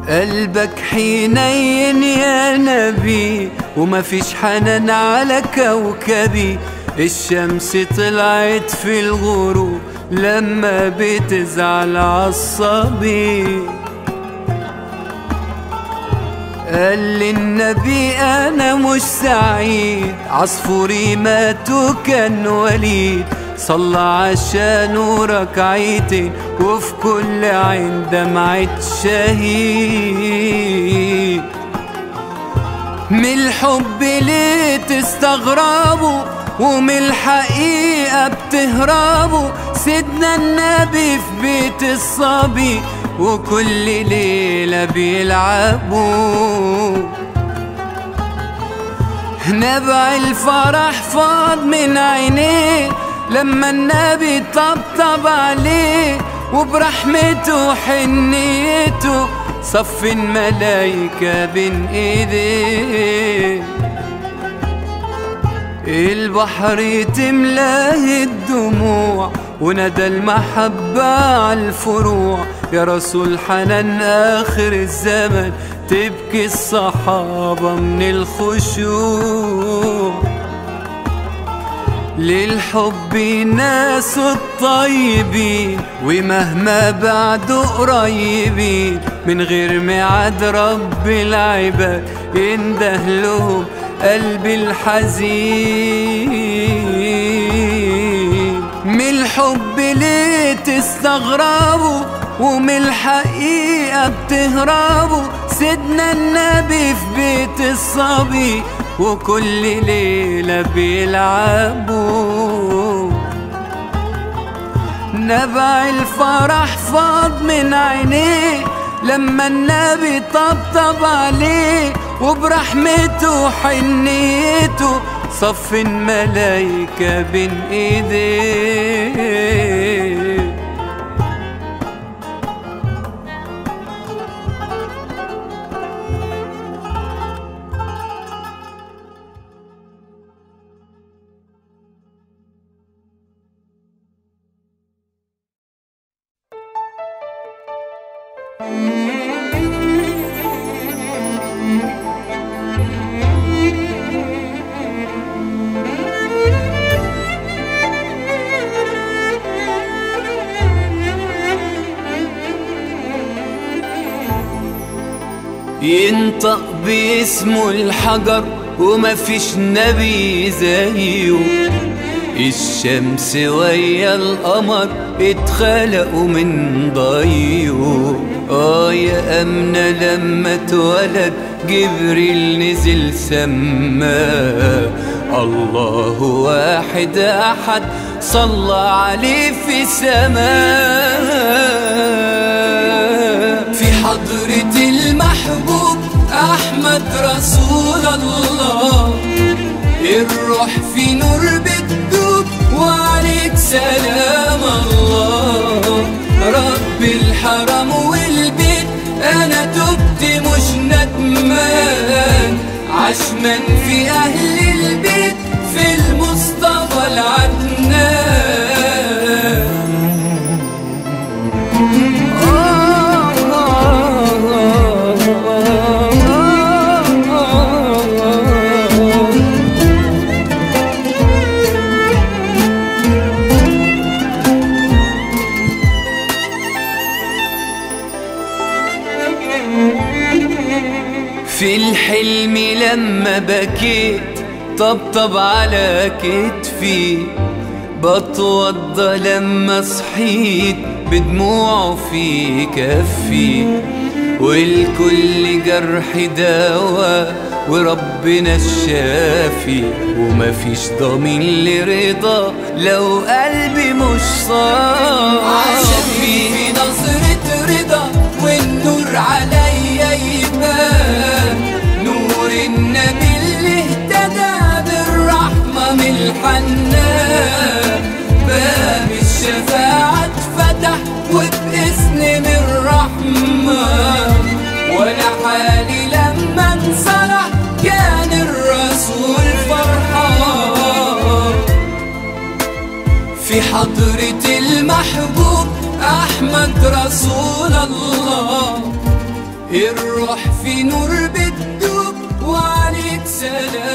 قلبك حنين يا نبي وما فيش حنان على كوكبي. الشمس طلعت في الغروب لما بتزعل عالصبي. قال لي النبي انا مش سعيد، عصفوري مات وكان وليد. صلى عشانه ركعتين وفي كل عين دمعة شهيد. من الحب ليه تستغربوا ومن الحقيقة بتهربوا؟ سيدنا النبي في بيت الصبي وكل ليلة بيلعبوا. نبع الفرح فاض من عينيه لما النبي طبطب عليه، وبرحمته وحنيته صف الملايكة بين ايديه. البحر تملاه الدموع وندى المحبة عالفروع. يا رسول حنان آخر الزمن تبكي الصحابة من الخشوع. للحب ناس الطيبين ومهما بعدوا قريبين، من غير ميعاد رب العباد ينده لهم قلبي الحزين. من الحب ليه تستغربوا ومن الحقيقة بتهربوا؟ سيدنا النبي في بيت الصبي وكل ليلة بيلعبوا. نبع الفرح فاض من عينيه لما النبي طبطب عليه، وبرحمته وحنيته صف الملايكة بين ايديه. ينطق باسمه الحجر ومفيش نبي زيه. الشمس ويا القمر اتخلقوا من ضيه. يا أمنة لما اتولد جبريل نزل سما. الله واحد أحد صلى عليه في سماء. في حضرة المحبوب أحمد رسول الله، الروح في نور بتدوب وعليك سلام الله. رب الحرم والبيت أنا تبت مش ندمان، عشمان في أهل البيت في المصطفى العدنان. في الحلم لما بكيت طبطب على كتفي، بتوضى لما صحيت بدموعه في كفي. والكل جرح دواء وربنا الشافي، ومفيش ضمين لرضا لو قلبي مش صافي. عشان فيه نظرة رضا والنور عليا يبان، نور النبي اللي اهتدى بالرحمة من الحنان. باب الشفاعة اتفتح وباسم من الرحمن، وانا حالي لما انصلح كان الرسول فرحان. في حضرة المحبوب أحمد رسول الله، الروح في نور بتدوب وعليك سلام.